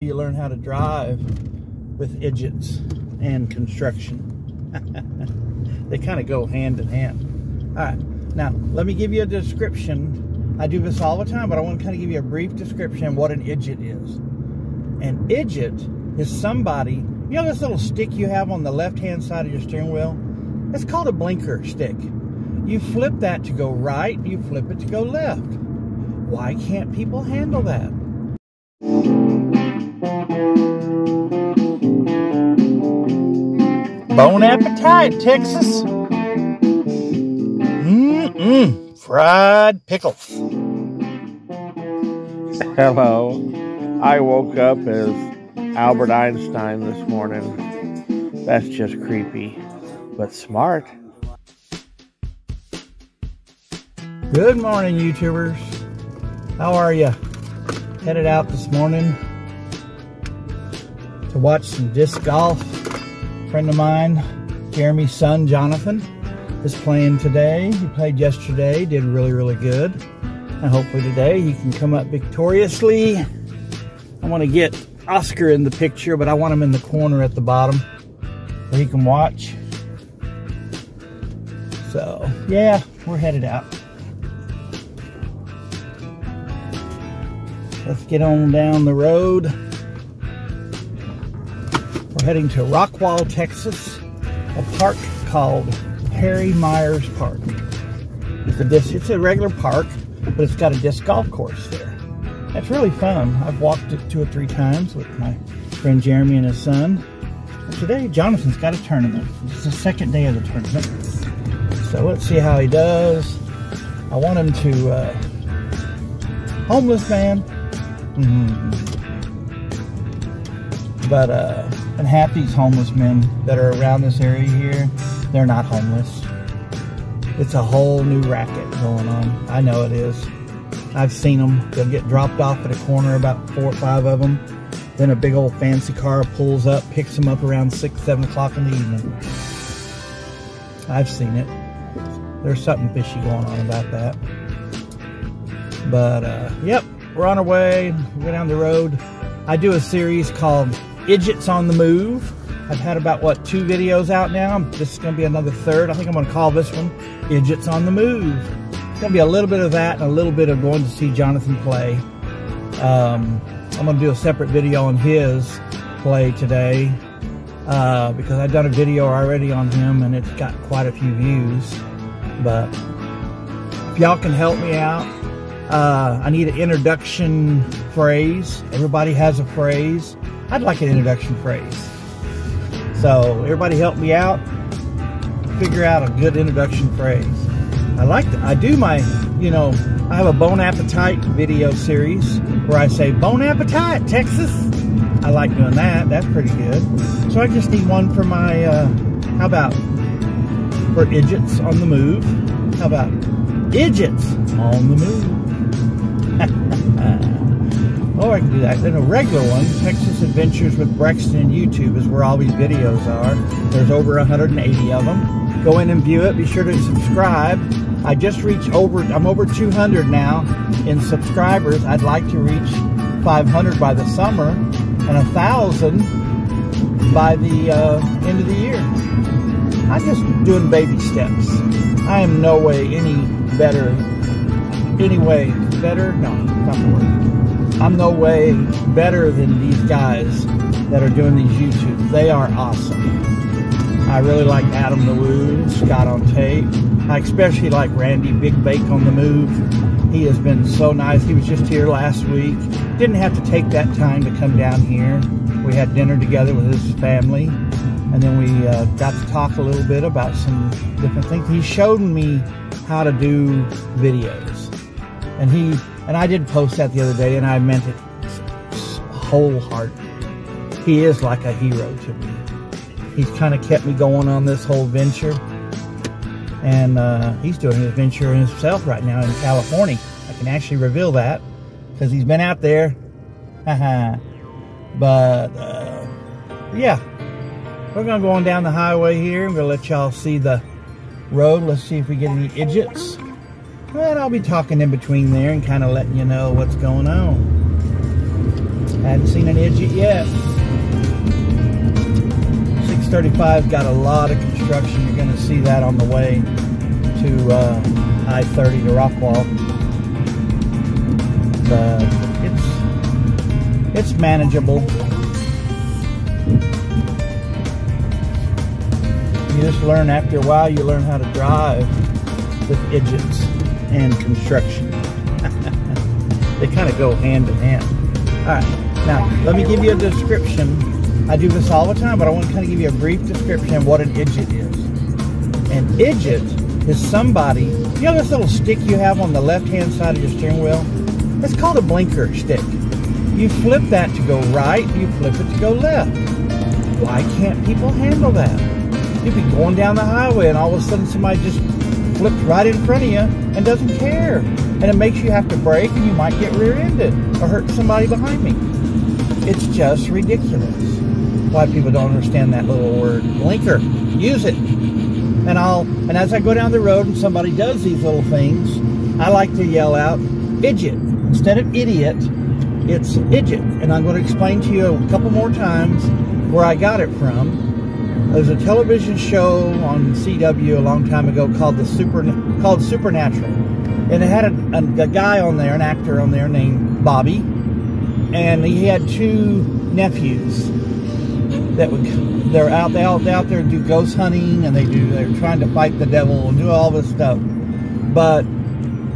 You learn how to drive with Idjits and construction. They kind of go hand in hand. All right, now let me give you a description. I do this all the time, but I want to kind of give you a brief description of what an Idjit is. An Idjit is somebody, you know this little stick you have on the left-hand side of your steering wheel? It's called a blinker stick. You flip that to go right, you flip it to go left. Why can't people handle that? Bon appetit, Texas. Fried pickles. Hello. I woke up as Albert Einstein this morning. That's just creepy, but smart. Good morning, YouTubers. How are you? Headed out this morning to watch some disc golf. A friend of mine, Jeremy's son, Jonathan, is playing today. He played yesterday, did really, really good. And hopefully today he can come up victoriously. I want to get Oscar in the picture, but I want him in the corner at the bottom so he can watch. So, yeah, we're headed out. Let's get on down the road. We're heading to Rockwall, Texas, a park called Harry Myers Park. It's a regular park, but it's got a disc golf course there. It's really fun. I've walked it 2 or 3 times with my friend Jeremy and his son. And today, Jonathan's got a tournament. It's the second day of the tournament. So let's see how he does. I want him to, homeless man. But, and half these homeless men that are around this area here, they're not homeless. It's a whole new racket going on. I know it is. I've seen them. They'll get dropped off at a corner, about 4 or 5 of them. Then a big old fancy car pulls up, picks them up around 6, 7 o'clock in the evening. I've seen it. There's something fishy going on about that. But, yep, we're on our way. We go down the road. I do a series called Idjits on the Move. I've had about, 2 videos out now. This is going to be another 3rd. I think I'm going to call this one Idjits on the Move. It's going to be a little bit of that and a little bit of going to see Jonathan play. I'm going to do a separate video on his play today because I've done a video already on him and it's got quite a few views. But if y'all can help me out, I need an introduction phrase. Everybody has a phrase. I'd like an introduction phrase. So everybody help me out. Figure out a good introduction phrase. I do my, I have a Bon Appetit video series where I say, Bon Appetit, Texas. I like doing that. That's pretty good. So I just need one for my, how about for Idjits on the Move? How about Idjits on the Move? Oh, I can do that. Then a regular one, Texas Adventures with BREXTON on YouTube is where all these videos are. There's over 180 of them. Go in and view it. Be sure to subscribe. I just reached I'm over 200 now in subscribers. I'd like to reach 500 by the summer and 1,000 by the end of the year. I'm just doing baby steps. I am no way better? No, not the word. I'm no way better than these guys that are doing these YouTubes. They are awesome. I really like Adam the Woo, Scott on Tape. I especially like Randy Big Bake on the Move. He has been so nice. He was just here last week. Didn't have to take that time to come down here. We had dinner together with his family. And then we got to talk a little bit about some different things. He showed me how to do videos. And I did post that the other day, and I meant it wholeheartedly. He is like a hero to me. He's kind of kept me going on this whole venture. And he's doing his venture himself right now in California. I can actually reveal that because he's been out there. But, yeah. We're going to go on down the highway here. I'm going to let y'all see the road. Let's see if we get any Idjits. And I'll be talking in between there and kind of letting you know what's going on. Hadn't seen an Idjit yet. 635's got a lot of construction. You're going to see that on the way to I-30 to Rockwall. But it's manageable. You just learn after a while. You learn how to drive with Idjits and construction. They kind of go hand in hand. All right, now let me give you a description. I do this all the time, but I want to kind of give you a brief description of what an Idjit is. An Idjit is somebody, you know this little stick you have on the left-hand side of your steering wheel? It's called a blinker stick. You flip that to go right, you flip it to go left. Why can't people handle that? You'd be going down the highway and all of a sudden somebody just flips right in front of you and doesn't care. And it makes you have to brake and you might get rear-ended or hurt somebody behind me. It's just ridiculous why people don't understand that little word. Blinker. Use it. And as I go down the road and somebody does these little things, I like to yell out, Idjit. Instead of idiot, it's Idjit. And I'm going to explain to you a couple more times where I got it from. There's a television show on CW a long time ago called Supernatural. And it had a guy on there, an actor on there named Bobby. And he had two nephews that they're out there do ghost hunting, and they're trying to fight the devil and do all this stuff. But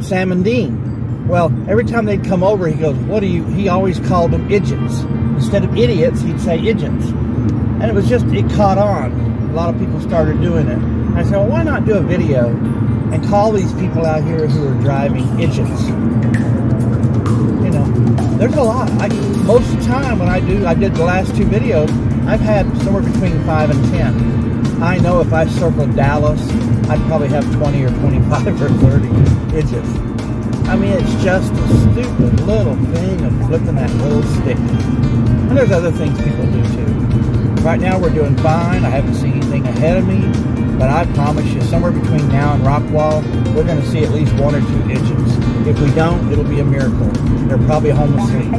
Sam and Dean, well, every time they'd come over, he goes, he always called them Idjits. Instead of idiots, he'd say Idjits. And it caught on. A lot of people started doing it. And I said, well, why not do a video and call these people out here who are driving Idjits? You know, there's a lot. Most of the time when I did the last two videos, I've had somewhere between 5 and 10. I know if I circled Dallas, I'd probably have 20 or 25 or 30 Idjits. I mean, it's just a stupid little thing of flipping that little stick. And there's other things people do too. Right now we're doing fine. I haven't seen anything ahead of me, but I promise you somewhere between now and Rockwall, we're going to see at least 1 or 2 Idjits. If we don't, it'll be a miracle. They're probably home asleep,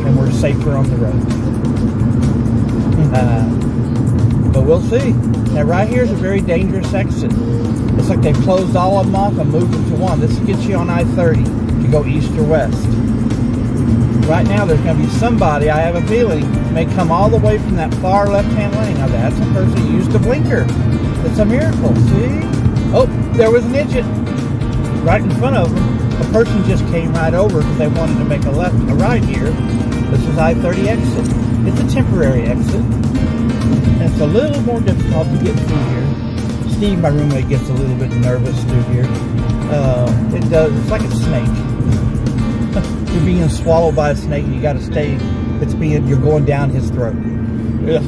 and we're safer on the road. But we'll see. Now right here is a very dangerous exit. It's like they've closed all of them off and moved them to one. This gets you on I-30 to go east or west. Right now there's going to be somebody, I have a feeling, may come all the way from that far left-hand lane. Now that's a person who used a blinker. It's a miracle, see? Oh, there was an Idjit right in front of them. A person just came right over because they wanted to make a right here. This is I-30 exit. It's a temporary exit. And it's a little more difficult to get through here. Steve, my roommate, gets a little bit nervous through here. It's like a snake. You're being swallowed by a snake and you gotta stay, you're going down his throat. Ugh,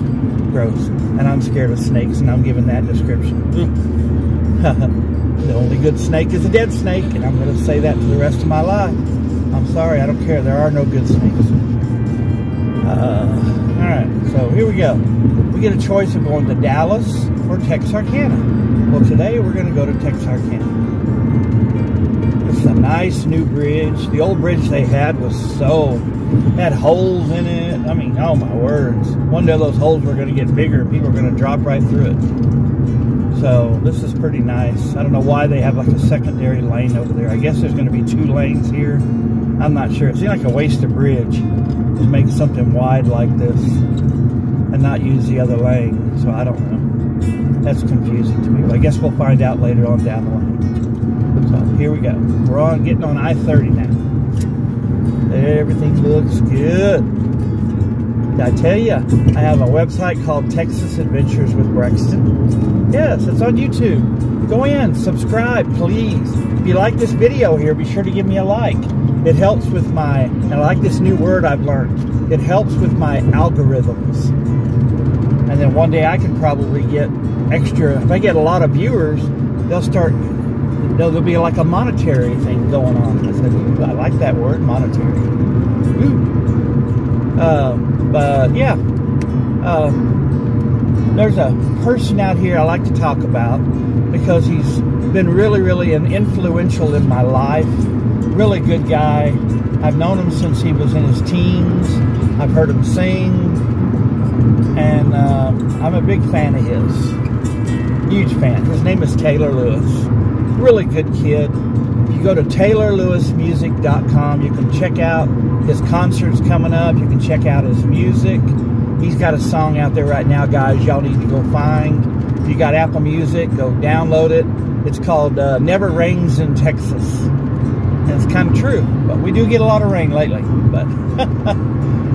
gross. And I'm scared of snakes and I'm giving that description. The only good snake is a dead snake, and I'm gonna say that to the rest of my life. I'm sorry, I don't care. There are no good snakes. Alright, so here we go. We get a choice of going to Dallas or Texarkana. Well, today we're going to go to Texarkana. It's a nice new bridge. The old bridge they had had holes in it. I mean, oh my words. One day those holes were going to get bigger and people are going to drop right through it. So this is pretty nice. I don't know why they have like a secondary lane over there. I guess there's going to be 2 lanes here. I'm not sure. It seems like a waste of bridge to make something wide like this and not use the other lane. So I don't know. That's confusing to me. But I guess we'll find out later on down the line. So here we go. We're getting on I-30 now. Everything looks good. Did I tell you I have a website called Texas Adventures with Brexton? Yes, it's on YouTube. Go in, subscribe, please. If you like this video here, be sure to give me a like. It helps with and I like this new word I've learned. It helps with my algorithms. And then one day I can probably get extra, if I get a lot of viewers, there'll be like a monetary thing going on. I said, ooh, I like that word, monetary. Ooh. But yeah, there's a person out here I like to talk about because he's been really, really influential in my life. Really good guy. I've known him since he was in his teens. I've heard him sing, and I'm a big fan of his. Huge fan. His name is Taylor Lewis. Really good kid. If you go to TaylorLewisMusic.com, you can check out his concerts coming up. You can check out his music. He's got a song out there right now, guys, y'all need to go find. If you got Apple Music, go download it. It's called Never Rains in Texas. And it's kind of true, but we do get a lot of rain lately. But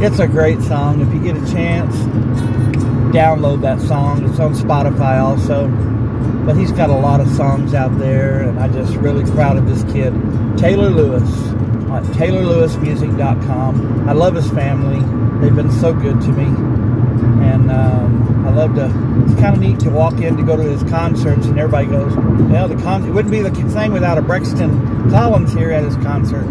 it's a great song. If you get a chance, download that song. It's on Spotify also. But he's got a lot of songs out there, and I'm just really proud of this kid. Taylor Lewis on TaylorLewisMusic.com. I love his family. They've been so good to me. And I love to, it's kind of neat to walk in to go to his concerts, and everybody goes, well, it wouldn't be the thing without a BREXTON Collins here at his concert.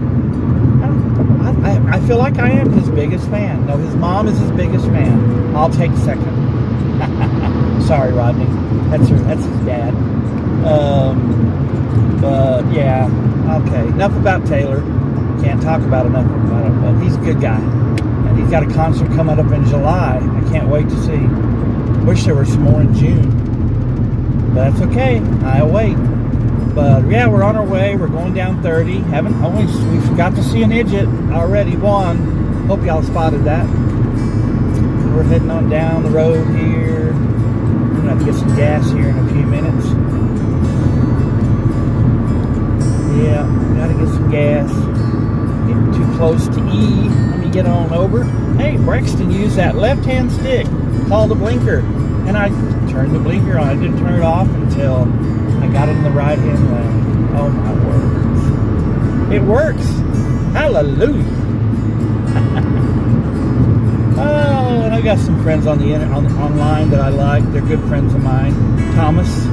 I feel like I am his biggest fan. No, his mom is his biggest fan. I'll take second. Sorry, Rodney. That's his dad. But yeah, okay. Enough about Taylor. Can't talk about enough about him, but he's a good guy. And he's got a concert coming up in July. I can't wait to see. Wish there were some more in June. But that's okay. I'll wait. But yeah, we're on our way. We're going down 30. We got to see an Idjit already. One. Hope y'all spotted that. We're heading on down the road here. We're gonna have to get some gas here in a few minutes. Yeah, gotta get some gas. Getting too close to E. Let me get on over. Hey, BREXTON used that left-hand stick called the blinker, and I turned the blinker on. I didn't turn it off until I got in the right-hand lane. Oh my words! It works. Hallelujah! Oh, and I got some friends on the online that I like. They're good friends of mine. Thomas,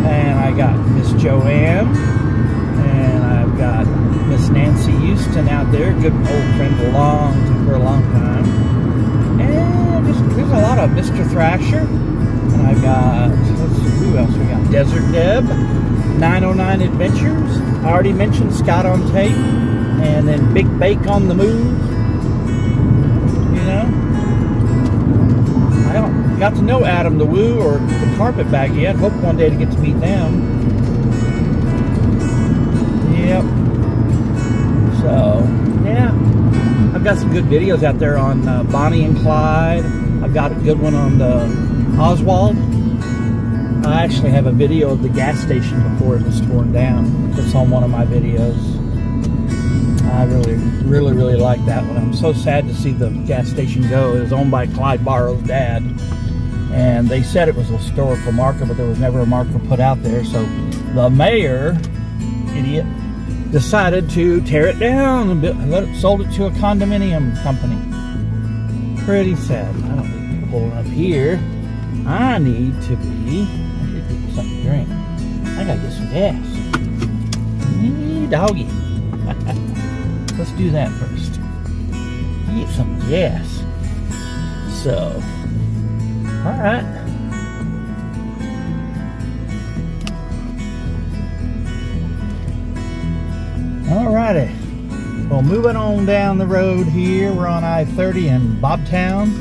and I got Miss Joanne, and I've got Miss Nancy Houston out there, good old friend for a long time. And there's a lot of Mr. Thrasher, and I've got, let's see, who else we got? Desert Deb, 909 Adventures. I already mentioned Scott on Tape, and then Big Bake on the Move. I haven't got to know Adam the Woo or the Carpetbag yet. Hope one day to get to meet them. Yep. So, yeah. I've got some good videos out there on Bonnie and Clyde. I've got a good one on the Oswald. I actually have a video of the gas station before it was torn down. It's on one of my videos. I really like that one. I'm so sad to see the gas station go. It was owned by Clyde Barrow's dad, and they said it was a historical marker, but there was never a marker put out there. So the mayor, idiot, decided to tear it down and sold it to a condominium company. Pretty sad. I don't need to be pulling up here. I need to be. I should get something to drink. I gotta get some gas. Doggy. Let's do that first. Get some gas. So, alright. Alrighty. Well, moving on down the road here. We're on I-30 in Bobtown.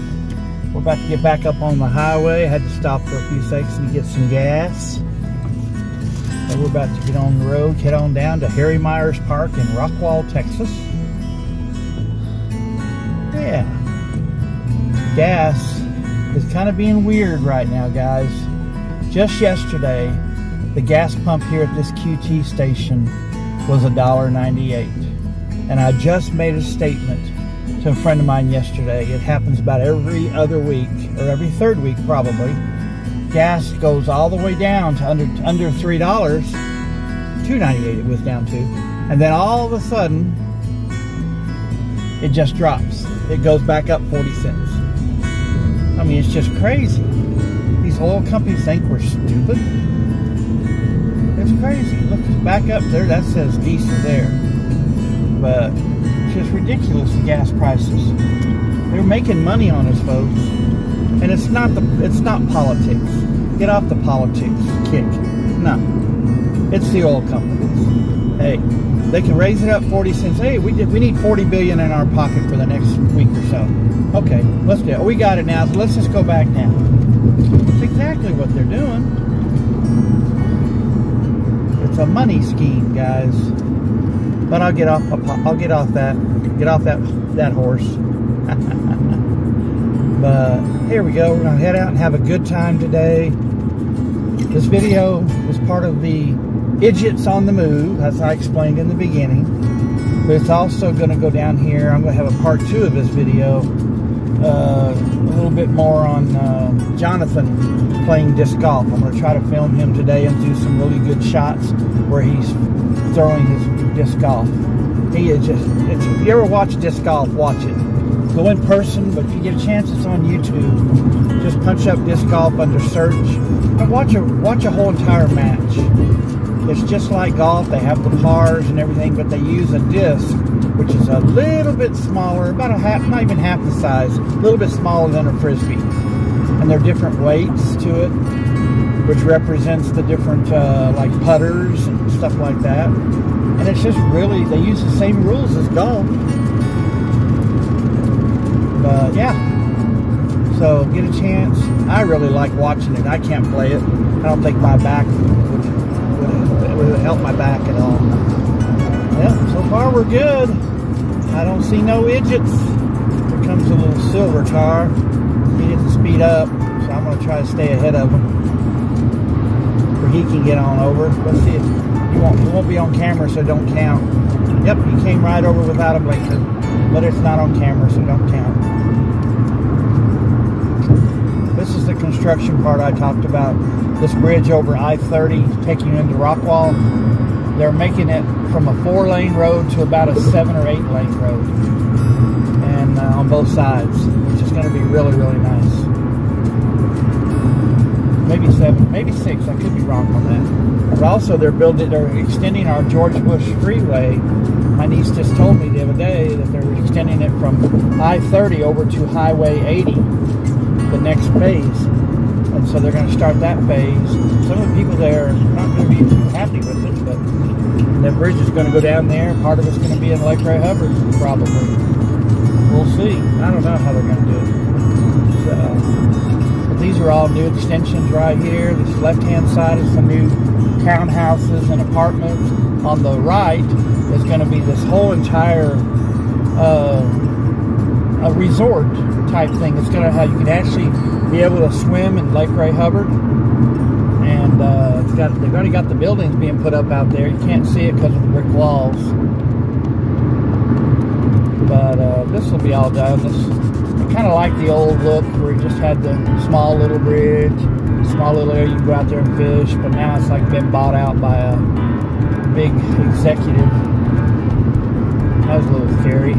We're about to get back up on the highway. I had to stop for a few seconds to get some gas. So we're about to get on the road, head on down to Harry Myers Park in Rockwall, Texas. Yeah. Gas is kind of being weird right now, guys. Just yesterday, the gas pump here at this QT station was $1.98. And I just made a statement to a friend of mine yesterday. It happens about every other week, or every third week probably. Gas goes all the way down to under $3, $2.98 it was down to, and then all of a sudden it just drops. It goes back up 40 cents. I mean, it's just crazy. These oil companies think we're stupid. It's crazy. Look, it's back up there. That says diesel there, but it's just ridiculous, the gas prices. They're making money on us, folks. And it's not politics. Get off the politics kick. No. It's the oil companies. Hey, they can raise it up 40 cents. Hey, we need 40 billion in our pocket for the next week or so. Okay, let's do it. We got it now, so let's just go back now. That's exactly what they're doing. It's a money scheme, guys. But I'll get off that horse. But here we go. We're gonna head out and have a good time today. This video is part of the Idjits on the Move, as I explained in the beginning. But it's also going to go down here. I'm going to have a part 2 of this video. A little bit more on Jonathan playing disc golf. I'm going to try to film him today and do some really good shots where he's throwing his disc golf. He is just, if you ever watch disc golf, watch it. Go in person, but if you get a chance, it's on YouTube. Just punch up disc golf under search and watch a whole entire match. It's just like golf. They have the pars and everything, but they use a disc, which is a little bit smaller, about a half, not even half the size, a little bit smaller than a Frisbee. And there are different weights to it, which represents the different, like putters and stuff like that. And it's just really, they use the same rules as golf. But yeah, so get a chance. I really like watching it. I can't play it. I don't think my back would help my back at all. Yeah, so far we're good. I don't see no idjits. Here comes a little silver car. He didn't speed up, so I'm going to try to stay ahead of him where he can get on over. Let's see if he won't be on camera, so don't count. Yep, he came right over without a blinker, but it's not on camera, so don't count. This is the construction part I talked about. This bridge over I-30 taking you into Rockwall. They're making it from a 4-lane road to about a 7 or 8 lane road, and on both sides, which is going to be really, really nice. Maybe 7, maybe 6. I could be wrong on that. But also, they're extending our George Bush Freeway. My niece just told me the other day that they're extending it from I-30 over to Highway 80, the next phase. And so they're going to start that phase. Some of the people there are not going to be too happy with it, but that bridge is going to go down there. Part of it's going to be in Lake Ray Hubbard, probably. We'll see. I don't know how they're going to do it. So, but these are all new extensions right here. This left-hand side is some new townhouses and apartments. On the right is going to be this whole entire a resort type thing. It's going to have, you can actually be able to swim in Lake Ray Hubbard, and they've already got the buildings being put up out there. You can't see it because of the brick walls, but this will be all done. I kind of like the old look where you just had the small little bridge, small little area you can go out there and fish, but now it's like been bought out by a big executive. That was a little scary.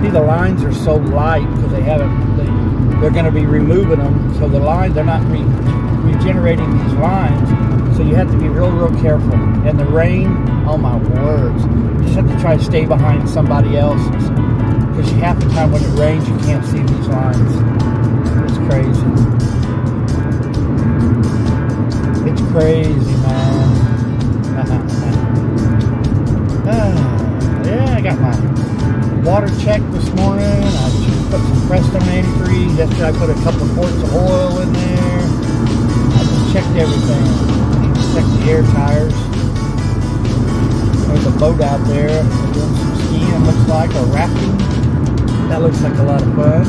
See, the lines are so light because they're going to be removing them, so the lines, they're not regenerating these lines, so you have to be real careful. And the rain, oh my words, you just have to try to stay behind somebody else's, because half the time when it rains you can't see these lines. It's crazy. It's crazy, man. Yeah, I got my water check this morning. I put some BREXTON antifreeze. Yesterday I put a couple of quarts of oil in there. I just checked everything. Checked the air tires. There's a boat out there. They're doing some skiing, it looks like, or rafting. That looks like a lot of fun.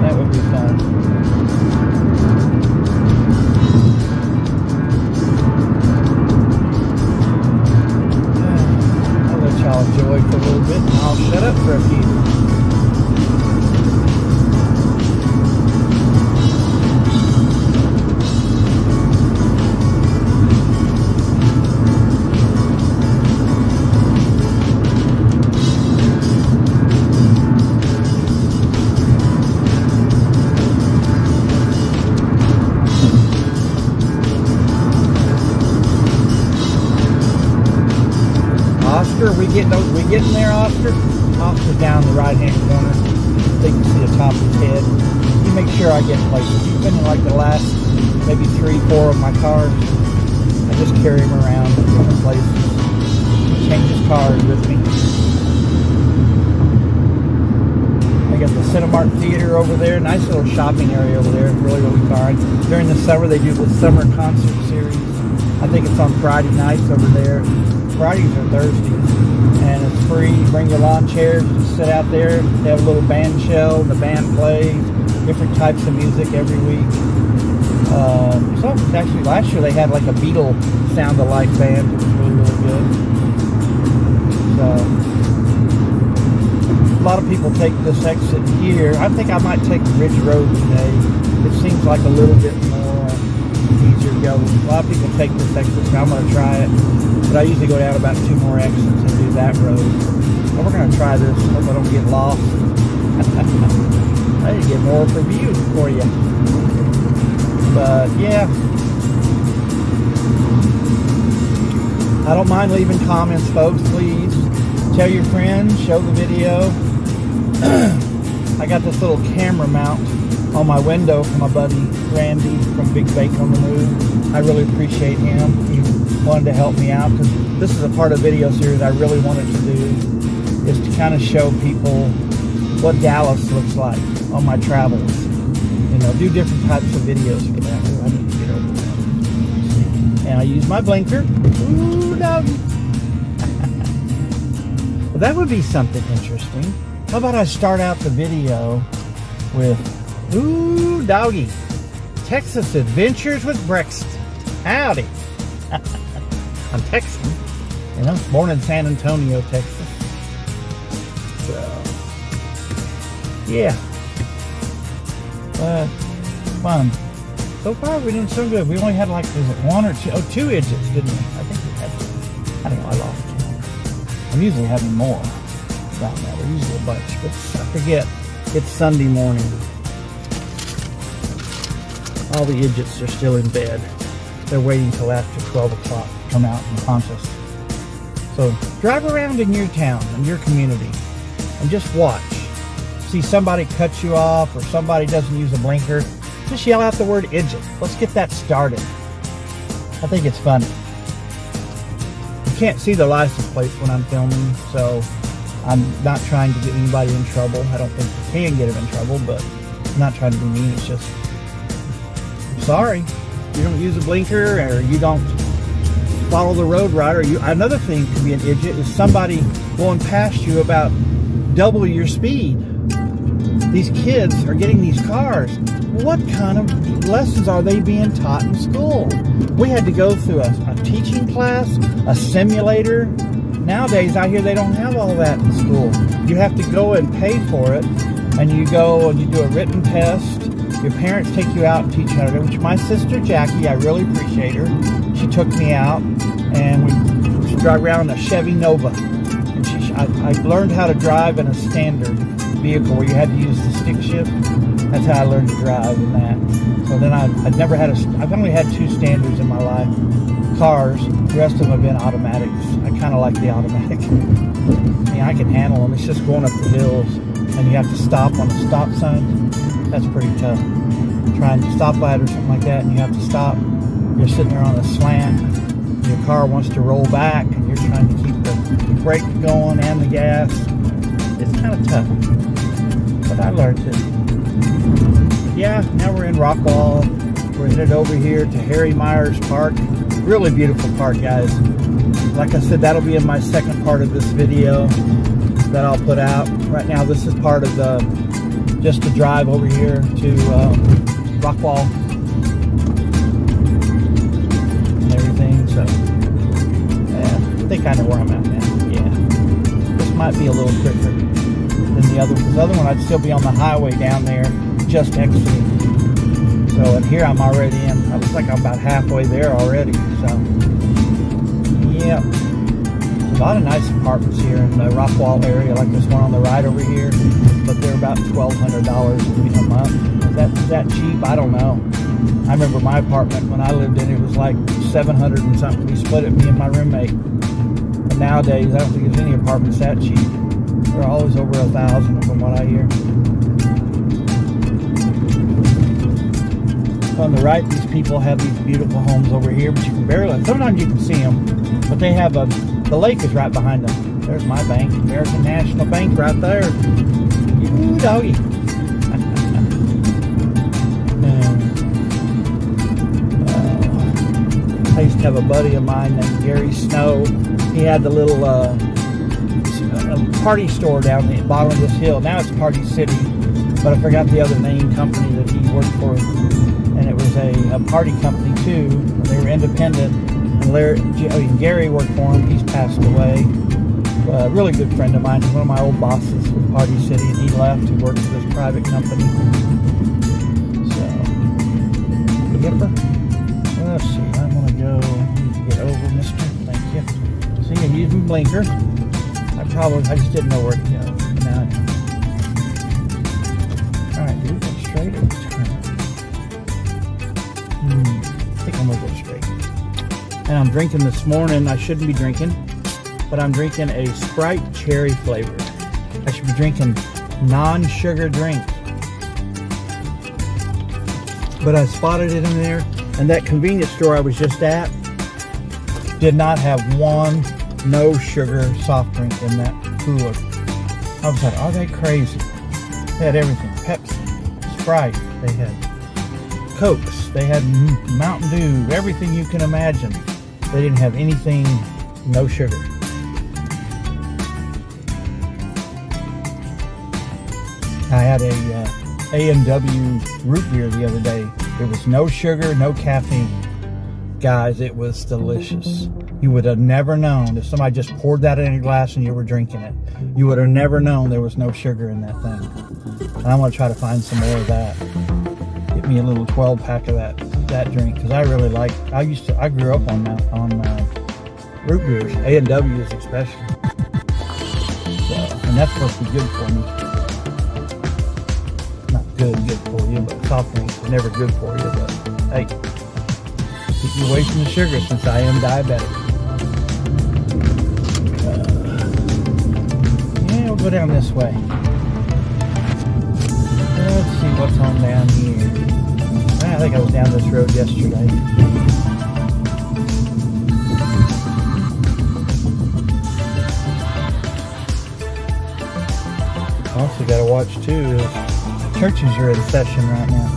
That would be fun. I'll enjoy for a little bit, and I'll shut up for a few. Oscar, we getting there, Oscar? Oscar's down the right-hand corner. So you can see the top of his head. You make sure I get places. He's been in like the last maybe 3, 4 of my cars. I just carry him around to different places. He changes cars with me. I got the Cinemark Theater over there. Nice little shopping area over there. Really, really fine. During the summer, they do the summer concert series. I think it's on Friday nights over there. Fridays or Thursdays. And it's free. You bring your lawn chairs. You just sit out there. They have a little band shell. The band plays. Different types of music every week. So actually last year they had like a Beatle sound-alike band. It was really, really good. So a lot of people take this exit here. I think I might take Ridge Road today. It seems like a little bit more easier to go. A lot of people take this exit, so I'm going to try it. But I usually go down about 2 more exits and do that road. So we're going to try this. Hope I don't get lost. I need to get more reviews for you. But yeah, I don't mind leaving comments, folks. Please tell your friends, show the video. I got this little camera mount on my window from my buddy Randy from Big Bake on the Move. I really appreciate him. He wanted to help me out because this is a part of a video series I really wanted to do, is to kind of show people what Dallas looks like on my travels. You know, do different types of videos for that. I need to get over that. And I use my blinker. Ooh, doggy. Well, that would be something interesting. How about I start out the video with, ooh, doggy. Texas Adventures with BREXTON. Howdy. I'm Texan. You know, born in San Antonio, Texas. So, yeah. Fun. So far we're doing so good. We only had like, was it 1 or 2? Oh, 2 idjits, didn't we? I think we had 2. I don't know, I lost count. I'm usually having more down there. We're usually a bunch, but I forget. It's Sunday morning. All the idjits are still in bed. They're waiting till after 12 o'clock to come out and haunt us. So drive around in your town, in your community, and just watch. See somebody cut you off or somebody doesn't use a blinker, just yell out the word idjit. Let's get that started. I think it's funny. You can't see the license plates when I'm filming, so I'm not trying to get anybody in trouble. I don't think you can get them in trouble, but I'm not trying to be mean. It's just, I'm sorry. You don't use a blinker or you don't follow the road right. Or another thing could be an idjit is somebody going past you about double your speed. These kids are getting these cars. What kind of lessons are they being taught in school? We had to go through a teaching class, a simulator. Nowadays, out here, they don't have all that in school. You have to go and pay for it, and you go and you do a written test. Your parents take you out and teach you how to do it, which my sister Jackie, I really appreciate her. She took me out, and we drive around in a Chevy Nova. And I learned how to drive in a standard vehicle where you had to use the stick shift. That's how I learned to drive in that. So then I've only had 2 standards in my life. Cars, the rest of them have been automatics. I kind of like the automatic. I mean, I can handle them. It's just going up the hills and you have to stop on a stop sign. That's pretty tough. Trying to stoplight or something like that and you have to stop. You're sitting there on a slant. Your car wants to roll back and you're trying to keep the brake going and the gas. It's kind of tough. But I learned it. Yeah, now we're in Rockwall. We're headed over here to Harry Myers Park. Really beautiful park, guys. Like I said, that'll be in my second part of this video that I'll put out. Right now, this is part of just the drive over here to Rockwall and everything. So, yeah, I think I know where I'm at now. Yeah, this might be a little quicker than the other. Because the other one, I'd still be on the highway down there, just exiting. So, and here I'm already in. It looks like I'm about halfway there already. So, yeah. A lot of nice apartments here in the Rockwall area, like this one on the right over here. But they're about $1,200 a month. Is that cheap? I don't know. I remember my apartment when I lived in it was like $700 and something. We split it, me and my roommate. But nowadays, I don't think there's any apartments that cheap. They're always over $1,000 from what I hear. So on the right, these people have these beautiful homes over here, but you can barely, sometimes you can see them, but they have the lake is right behind them. There's my bank, American National Bank right there. Ooh, doggy. I used to have a buddy of mine named Gary Snow. He had the little party store down the bottom of this hill. Now it's Party City, but I forgot the other name company that he worked for. And it was a party company too. They were independent. And Gary worked for him. He's passed away. A really good friend of mine. He's one of my old bosses with Party City, and he left. He worked for this private company. So, yipper. Let's see. I want to go. Need to get over, mister. Thank you. See, I used my blinker. I just didn't know where to go. Now, alright, do we go straight or turn? I think I'm going to go straight. And I'm drinking this morning. I shouldn't be drinking, but I'm drinking a Sprite cherry flavor. I should be drinking non-sugar drink. But I spotted it in there, and that convenience store I was just at did not have one no sugar soft drink in that cooler. I was like, are they crazy? They had everything. Pepsi, Sprite, they had Cokes, they had Mountain Dew, everything you can imagine. They didn't have anything no sugar. I had a A&W root beer the other day. It was no sugar, no caffeine. Guys, it was delicious. You would have never known if somebody just poured that in your glass and you were drinking it. You would have never known there was no sugar in that thing. And I'm going to try to find some more of that. Get me a little 12-pack of that drink, because I really like. I grew up on root beers, A&W's especially. So, and that's supposed to be good for me. Not good for you, but soft drinks are never good for you. But hey, keep you away from the sugar since I am diabetic. Yeah, we'll go down this way. Let's see what's on down here. I think I was down this road yesterday. Also got to watch too, churches are in session right now.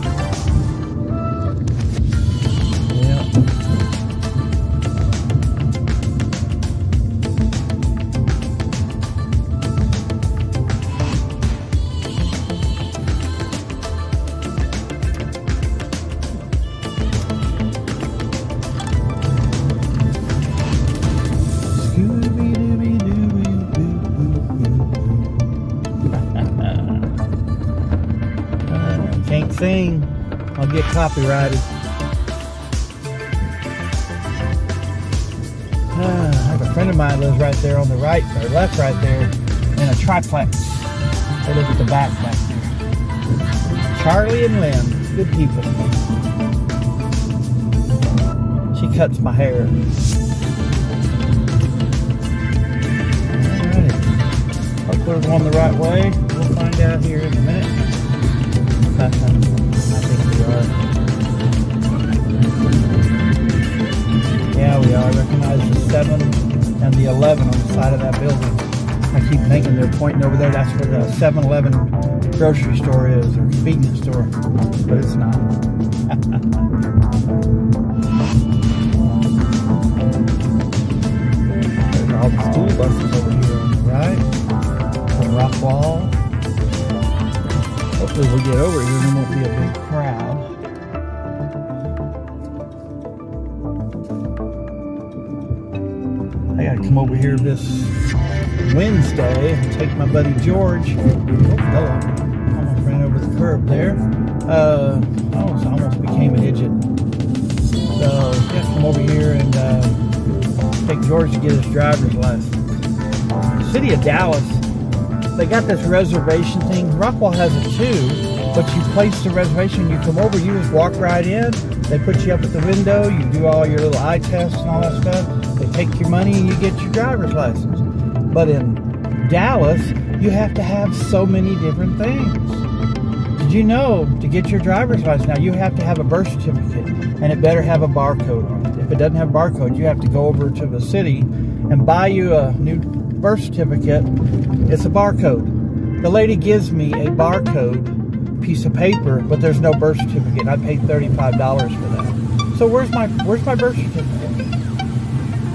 Sing, I'll get copyrighted. I have a friend of mine lives right there on the right, or left right there, in a triplex. They live at the back there. Charlie and Lynn, good people. She cuts my hair. Alrighty. Hopefully we're going the right way. We'll find out here in a minute. I think we are. Yeah, we are. I recognize the 7 and the 11 on the side of that building. I keep thinking they're pointing over there. That's where the 7-Eleven grocery store is, or convenience store, but it's not. There's all the school buses over here on the right. From Rockwall. Hopefully we'll get over here and there won't be a big crowd. I gotta come over here this Wednesday and take my buddy George. Oh, hello. Almost ran over the curb there. Almost became an idiot. So, gotta come over here and take George to get his driver's license. The city of Dallas, they got this reservation thing. Rockwall has it too, but you place the reservation, you come over, you just walk right in. They put you up at the window, you do all your little eye tests and all that stuff. They take your money and you get your driver's license. But in Dallas, you have to have so many different things. Did you know, to get your driver's license now, you have to have a birth certificate, and it better have a barcode on it. If it doesn't have a barcode, you have to go over to the city and buy you a new birth certificate. It's a barcode. The lady gives me a barcode piece of paper, but there's no birth certificate. I paid $35 for that. So where's my birth certificate?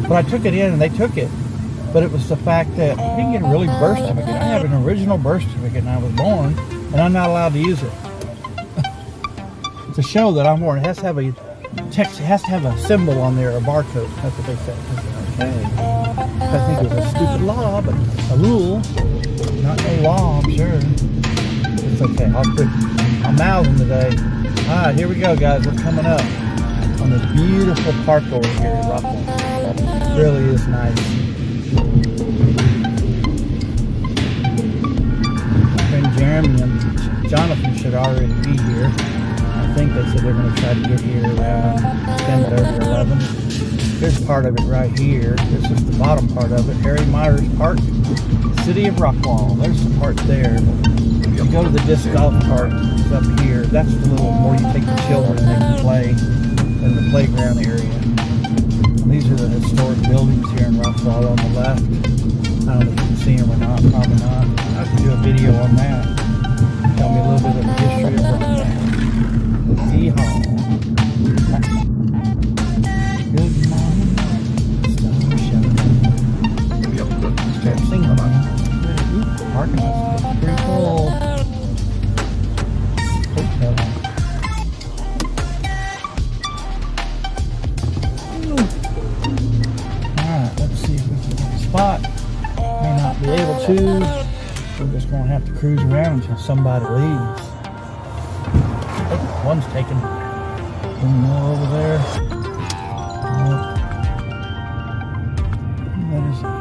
But I took it in, and they took it. But it was the fact that I didn't get a really birth certificate. I have an original birth certificate, and I was born, and I'm not allowed to use it. To show that I'm born, it has to have a text. It has to have a symbol on there, a barcode. That's what they said. Okay. I think it was a stupid law, but a rule, not no law. I'm sure. It's okay. I'm mouthing today. All right, here we go, guys. We're coming up on this beautiful park over here in Rockland. It really is nice. My friend Jeremy and Jonathan should already be here. I think they said they're going to try to get here around 10:30 or 11. Here's part of it right here. This is the bottom part of it. Harry Myers Park, City of Rockwall. There's some part there. If you go to the disc golf park, it's up here. That's the little where you take the children and they can play in the playground area. And these are the historic buildings here in Rockwall on the left. I don't know if you can see them or not. Probably not. I have to do a video on that. Tell me a little bit of the history of Rockwall. Yeehaw. Good morning. Start singing. Ooh, parking lot's pretty full. Hotel. Alright, let's see if we can get a spot. May not be able to. We're just going to have to cruise around until somebody leaves. Oh, one's taken. One more over there.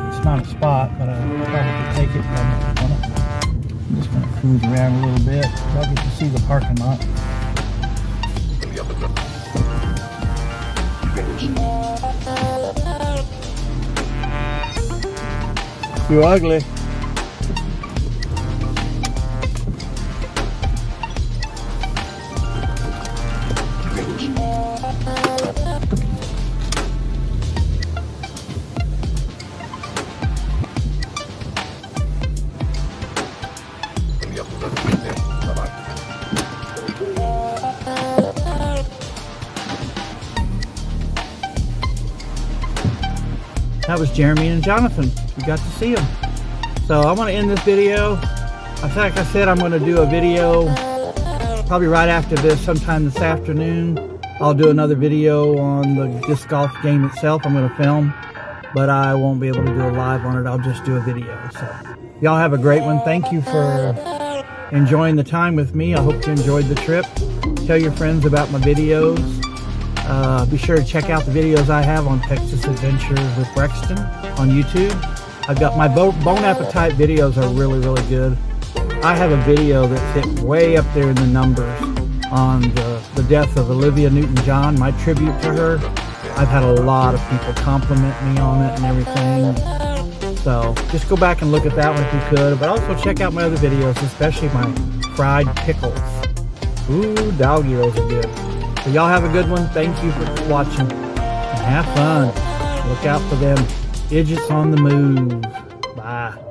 It's not a spot, but I'll probably take it. I'm just going to cruise around a little bit. I'll get to see the parking lot. You're ugly. That was Jeremy and Jonathan. We got to see them. So I want to end this video. Like I said, I'm going to do a video probably right after this, sometime this afternoon. I'll do another video on the disc golf game itself. I'm going to film, but I won't be able to do a live on it. I'll just do a video. So y'all have a great one. Thank you for enjoying the time with me. I hope you enjoyed the trip. Tell your friends about my videos. Be sure to check out the videos I have on Texas Adventures with BREXTON on YouTube. I've got my Bone Appetite videos are really, really good. I have a video that's hit way up there in the numbers on the death of Olivia Newton-John, my tribute to her. I've had a lot of people compliment me on it and everything. So just go back and look at that one if you could. But also check out my other videos, especially my fried pickles. Ooh, doggy, those are good. So y'all have a good one. Thank you for watching. And have fun. Look out for them Idjits on the move. Bye.